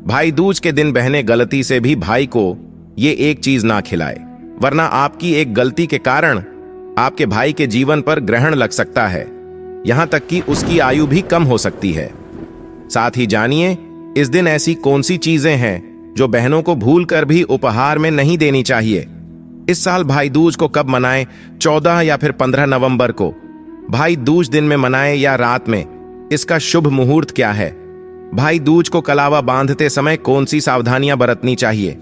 भाई दूज के दिन बहनें गलती से भी भाई को ये एक चीज ना खिलाए, वरना आपकी एक गलती के कारण आपके भाई के जीवन पर ग्रहण लग सकता है, यहां तक कि उसकी आयु भी कम हो सकती है। साथ ही जानिए इस दिन ऐसी कौन सी चीजें हैं जो बहनों को भूलकर भी उपहार में नहीं देनी चाहिए। इस साल भाई दूज को कब मनाएं, 14 या फिर 15 नवंबर को? भाई दूज दिन में मनाएं या रात में? इसका शुभ मुहूर्त क्या है? भाई दूज को कलावा बांधते समय कौन सी सावधानियां बरतनी चाहिए?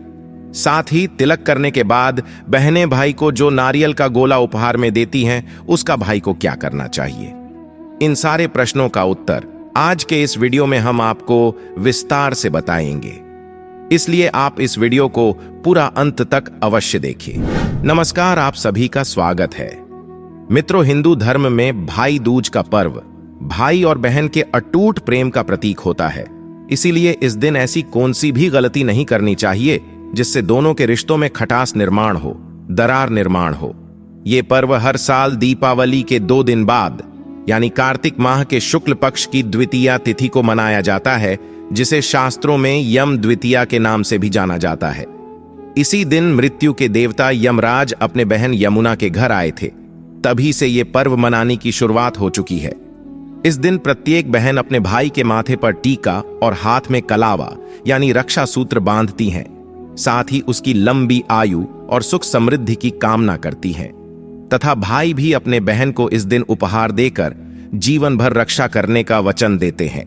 साथ ही तिलक करने के बाद बहनें भाई को जो नारियल का गोला उपहार में देती हैं, उसका भाई को क्या करना चाहिए? इन सारे प्रश्नों का उत्तर आज के इस वीडियो में हम आपको विस्तार से बताएंगे, इसलिए आप इस वीडियो को पूरा अंत तक अवश्य देखिए। नमस्कार, आप सभी का स्वागत है। मित्रों, हिंदू धर्म में भाई दूज का पर्व भाई और बहन के अटूट प्रेम का प्रतीक होता है। इसीलिए इस दिन ऐसी कौन सी भी गलती नहीं करनी चाहिए जिससे दोनों के रिश्तों में खटास निर्माण हो, दरार निर्माण हो। ये पर्व हर साल दीपावली के 2 दिन बाद यानी कार्तिक माह के शुक्ल पक्ष की द्वितीया तिथि को मनाया जाता है, जिसे शास्त्रों में यम द्वितीया के नाम से भी जाना जाता है। इसी दिन मृत्यु के देवता यमराज अपने बहन यमुना के घर आए थे, तभी से ये पर्व मनाने की शुरुआत हो चुकी है। इस दिन प्रत्येक बहन अपने भाई के माथे पर टीका और हाथ में कलावा यानी रक्षा सूत्र बांधती हैं। साथ ही उसकी लंबी आयु और सुख समृद्धि की कामना करती हैं तथा भाई भी अपने बहन को इस दिन उपहार देकर जीवन भर रक्षा करने का वचन देते हैं।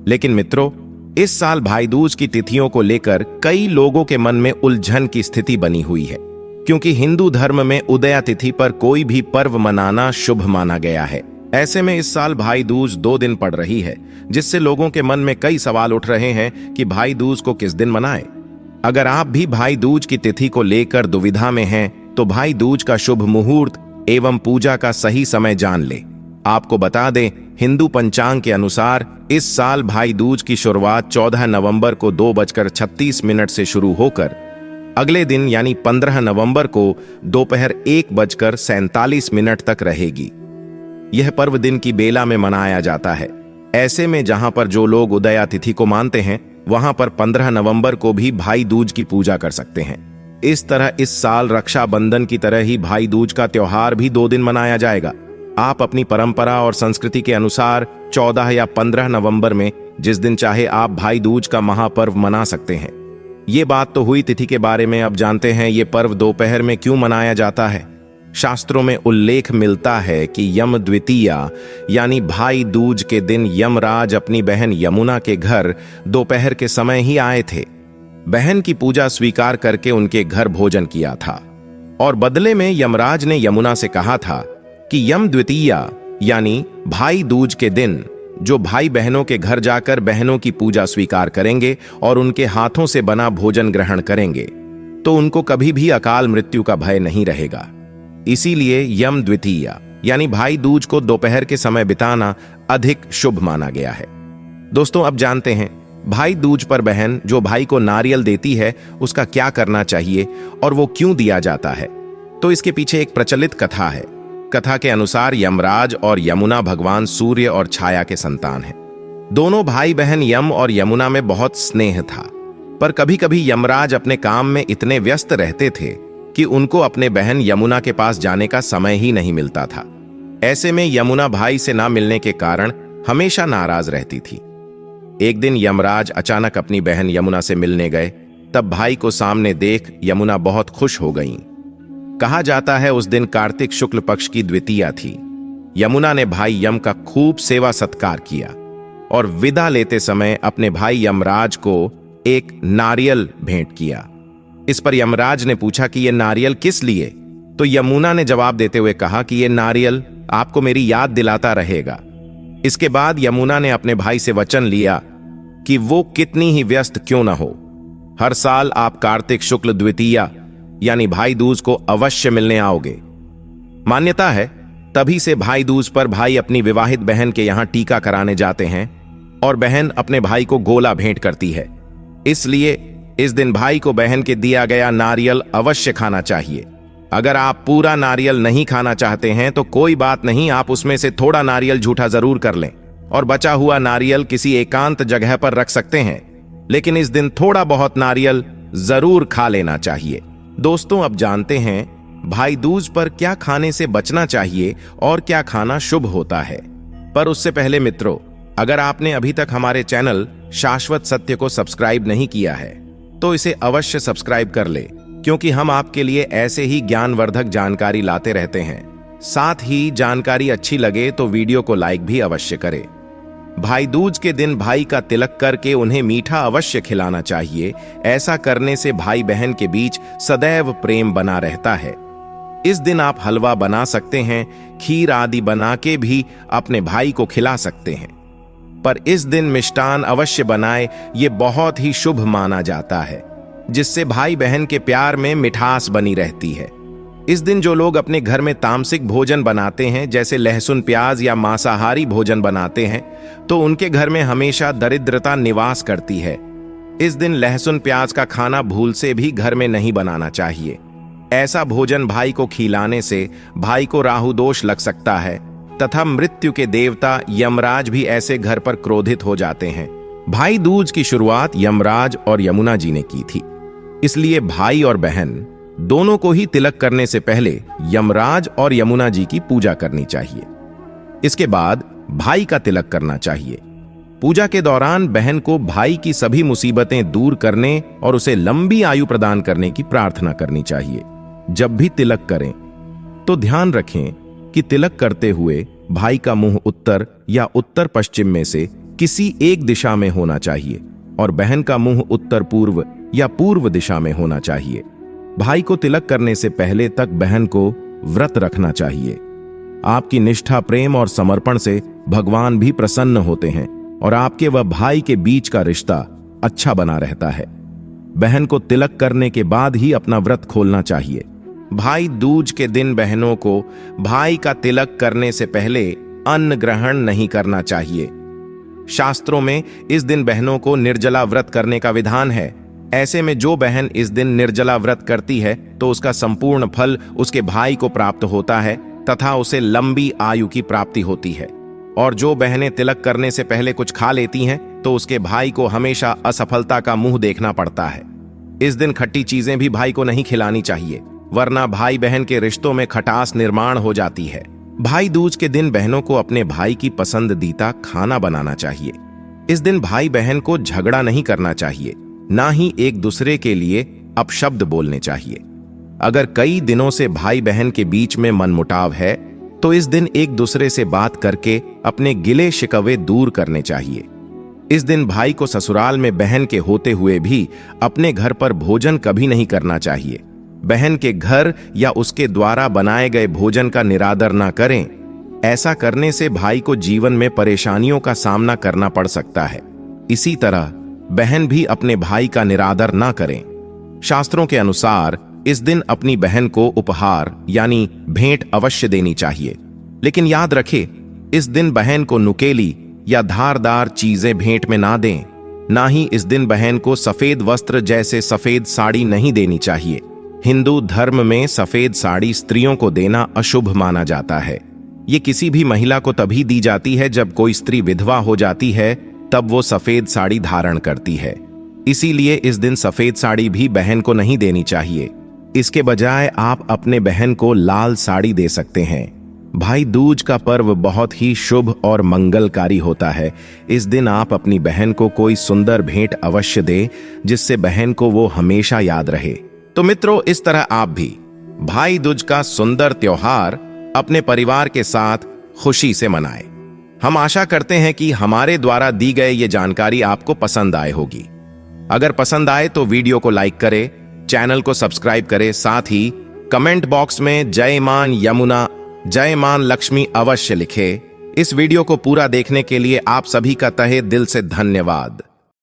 लेकिन मित्रों, इस साल भाई दूज की तिथियों को लेकर कई लोगों के मन में उलझन की स्थिति बनी हुई है, क्योंकि हिंदू धर्म में उदया तिथि पर कोई भी पर्व मनाना शुभ माना गया है। ऐसे में इस साल भाई दूज 2 दिन पड़ रही है, जिससे लोगों के मन में कई सवाल उठ रहे हैं कि भाई दूज को किस दिन मनाएं। अगर आप भी भाई दूज की तिथि को लेकर दुविधा में हैं, तो भाई दूज का शुभ मुहूर्त एवं पूजा का सही समय जान ले। आपको बता दें, हिंदू पंचांग के अनुसार इस साल भाई दूज की शुरुआत 14 नवंबर को 2:36 से शुरू होकर अगले दिन यानी 15 नवंबर को दोपहर 1:47 तक रहेगी। यह पर्व दिन की बेला में मनाया जाता है। ऐसे में जहां पर जो लोग उदया तिथि को मानते हैं, वहां पर 15 नवंबर को भी भाई दूज की पूजा कर सकते हैं। इस तरह इस साल रक्षाबंधन की तरह ही भाई दूज का त्योहार भी 2 दिन मनाया जाएगा। आप अपनी परंपरा और संस्कृति के अनुसार 14 या 15 नवंबर में जिस दिन चाहे आप भाई दूज का महापर्व मना सकते हैं। ये बात तो हुई तिथि के बारे में। अब जानते हैं ये पर्व दोपहर में क्यों मनाया जाता है। शास्त्रों में उल्लेख मिलता है कि यम द्वितीया यानी भाई दूज के दिन यमराज अपनी बहन यमुना के घर दोपहर के समय ही आए थे। बहन की पूजा स्वीकार करके उनके घर भोजन किया था और बदले में यमराज ने यमुना से कहा था कि यम द्वितीया यानी भाई दूज के दिन जो भाई बहनों के घर जाकर बहनों की पूजा स्वीकार करेंगे और उनके हाथों से बना भोजन ग्रहण करेंगे, तो उनको कभी भी अकाल मृत्यु का भय नहीं रहेगा। इसीलिए यम द्वितीया यानी भाई दूज को दोपहर के समय बिताना अधिक शुभ माना गया है। दोस्तों, अब जानते हैं भाई दूज पर बहन जो भाई को नारियल देती है उसका क्या करना चाहिए और वो क्यों दिया जाता है। तो इसके पीछे एक प्रचलित कथा है। कथा के अनुसार यमराज और यमुना भगवान सूर्य और छाया के संतान हैं। दोनों भाई बहन यम और यमुना में बहुत स्नेह था, पर कभी कभी यमराज अपने काम में इतने व्यस्त रहते थे कि उनको अपने बहन यमुना के पास जाने का समय ही नहीं मिलता था। ऐसे में यमुना भाई से ना मिलने के कारण हमेशा नाराज रहती थी। एक दिन यमराज अचानक अपनी बहन यमुना से मिलने गए, तब भाई को सामने देख यमुना बहुत खुश हो गईं। कहा जाता है उस दिन कार्तिक शुक्ल पक्ष की द्वितीया थी। यमुना ने भाई यम का खूब सेवा सत्कार किया और विदा लेते समय अपने भाई यमराज को एक नारियल भेंट किया। इस पर यमराज ने पूछा कि यह नारियल किस लिए? तो यमुना ने जवाब देते हुए कहा कि यह नारियल आपको मेरी याद दिलाता रहेगा। इसके बाद यमुना ने अपने भाई से वचन लिया कि वो कितनी ही व्यस्त क्यों न हो, हर साल आप कार्तिक शुक्ल द्वितीया यानी भाई दूज को अवश्य मिलने आओगे। मान्यता है तभी से भाई दूज पर भाई अपनी विवाहित बहन के यहां टीका कराने जाते हैं और बहन अपने भाई को गोला भेंट करती है। इसलिए इस दिन भाई को बहन के दिया गया नारियल अवश्य खाना चाहिए। अगर आप पूरा नारियल नहीं खाना चाहते हैं तो कोई बात नहीं, आप उसमें से थोड़ा नारियल झूठा जरूर कर लें और बचा हुआ नारियल किसी एकांत जगह पर रख सकते हैं। लेकिन इस दिन थोड़ा बहुत नारियल जरूर खा लेना चाहिए। दोस्तों, अब जानते हैं भाई दूज पर क्या खाने से बचना चाहिए और क्या खाना शुभ होता है। पर उससे पहले मित्रों, अगर आपने अभी तक हमारे चैनल शाश्वत सत्य को सब्सक्राइब नहीं किया है तो इसे अवश्य सब्सक्राइब कर ले, क्योंकि हम आपके लिए ऐसे ही ज्ञानवर्धक जानकारी लाते रहते हैं। साथ ही जानकारी अच्छी लगे तो वीडियो को लाइक भी अवश्य करें। भाई दूज के दिन भाई का तिलक करके उन्हें मीठा अवश्य खिलाना चाहिए। ऐसा करने से भाई बहन के बीच सदैव प्रेम बना रहता है। इस दिन आप हलवा बना सकते हैं, खीर आदि बना के भी अपने भाई को खिला सकते हैं। पर इस दिन मिष्टान अवश्य बनाए, ये बहुत ही शुभ माना जाता है, जिससे भाई बहन के प्यार में मिठास बनी रहती है। इस दिन जो लोग अपने घर में तामसिक भोजन बनाते हैं, जैसे लहसुन प्याज या मांसाहारी भोजन बनाते हैं, तो उनके घर में हमेशा दरिद्रता निवास करती है। इस दिन लहसुन प्याज का खाना भूल से भी घर में नहीं बनाना चाहिए। ऐसा भोजन भाई को खिलाने से भाई को राहु दोष लग सकता है तथा मृत्यु के देवता यमराज भी ऐसे घर पर क्रोधित हो जाते हैं। भाई दूज की शुरुआत यमराज और यमुना जी ने की थी, इसलिए भाई और बहन दोनों को ही तिलक करने से पहले यमराज और यमुना जी की पूजा करनी चाहिए। इसके बाद भाई का तिलक करना चाहिए। पूजा के दौरान बहन को भाई की सभी मुसीबतें दूर करने और उसे लंबी आयु प्रदान करने की प्रार्थना करनी चाहिए। जब भी तिलक करें तो ध्यान रखें कि तिलक करते हुए भाई का मुंह उत्तर या उत्तर पश्चिम में से किसी एक दिशा में होना चाहिए और बहन का मुंह उत्तर पूर्व या पूर्व दिशा में होना चाहिए। भाई को तिलक करने से पहले तक बहन को व्रत रखना चाहिए। आपकी निष्ठा, प्रेम और समर्पण से भगवान भी प्रसन्न होते हैं और आपके व भाई के बीच का रिश्ता अच्छा बना रहता है। बहन को तिलक करने के बाद ही अपना व्रत खोलना चाहिए। भाई दूज के दिन बहनों को भाई का तिलक करने से पहले अन्न ग्रहण नहीं करना चाहिए। शास्त्रों में इस दिन बहनों को निर्जला व्रत करने का विधान है। ऐसे में जो बहन इस दिन निर्जला व्रत करती है तो उसका संपूर्ण फल उसके भाई को प्राप्त होता है तथा उसे लंबी आयु की प्राप्ति होती है। और जो बहनें तिलक करने से पहले कुछ खा लेती हैं तो उसके भाई को हमेशा असफलता का मुंह देखना पड़ता है। इस दिन खट्टी चीजें भी भाई को नहीं खिलानी चाहिए, वरना भाई बहन के रिश्तों में खटास निर्माण हो जाती है। भाई दूज के दिन बहनों को अपने भाई की पसंदीदा खाना बनाना चाहिए। इस दिन भाई बहन को झगड़ा नहीं करना चाहिए, ना ही एक दूसरे के लिए अपशब्द बोलने चाहिए। अगर कई दिनों से भाई बहन के बीच में मनमुटाव है तो इस दिन एक दूसरे से बात करके अपने गिले शिकवे दूर करने चाहिए। इस दिन भाई को ससुराल में बहन के होते हुए भी अपने घर पर भोजन कभी नहीं करना चाहिए। बहन के घर या उसके द्वारा बनाए गए भोजन का निरादर ना करें। ऐसा करने से भाई को जीवन में परेशानियों का सामना करना पड़ सकता है। इसी तरह बहन भी अपने भाई का निरादर ना करें। शास्त्रों के अनुसार इस दिन अपनी बहन को उपहार यानी भेंट अवश्य देनी चाहिए, लेकिन याद रखें, इस दिन बहन को नुकेली या धारदार चीजें भेंट में ना दें। ना ही इस दिन बहन को सफेद वस्त्र जैसे सफेद साड़ी नहीं देनी चाहिए। हिंदू धर्म में सफेद साड़ी स्त्रियों को देना अशुभ माना जाता है। ये किसी भी महिला को तभी दी जाती है जब कोई स्त्री विधवा हो जाती है, तब वो सफेद साड़ी धारण करती है। इसीलिए इस दिन सफेद साड़ी भी बहन को नहीं देनी चाहिए। इसके बजाय आप अपने बहन को लाल साड़ी दे सकते हैं। भाई दूज का पर्व बहुत ही शुभ और मंगलकारी होता है। इस दिन आप अपनी बहन को कोई सुंदर भेंट अवश्य दें, जिससे बहन को वो हमेशा याद रहे। तो मित्रों, इस तरह आप भी भाई दूज का सुंदर त्योहार अपने परिवार के साथ खुशी से मनाएं। हम आशा करते हैं कि हमारे द्वारा दी गई ये जानकारी आपको पसंद आए होगी। अगर पसंद आए तो वीडियो को लाइक करें, चैनल को सब्सक्राइब करें, साथ ही कमेंट बॉक्स में जय मान यमुना, जय मान लक्ष्मी अवश्य लिखें। इस वीडियो को पूरा देखने के लिए आप सभी का तहे दिल से धन्यवाद।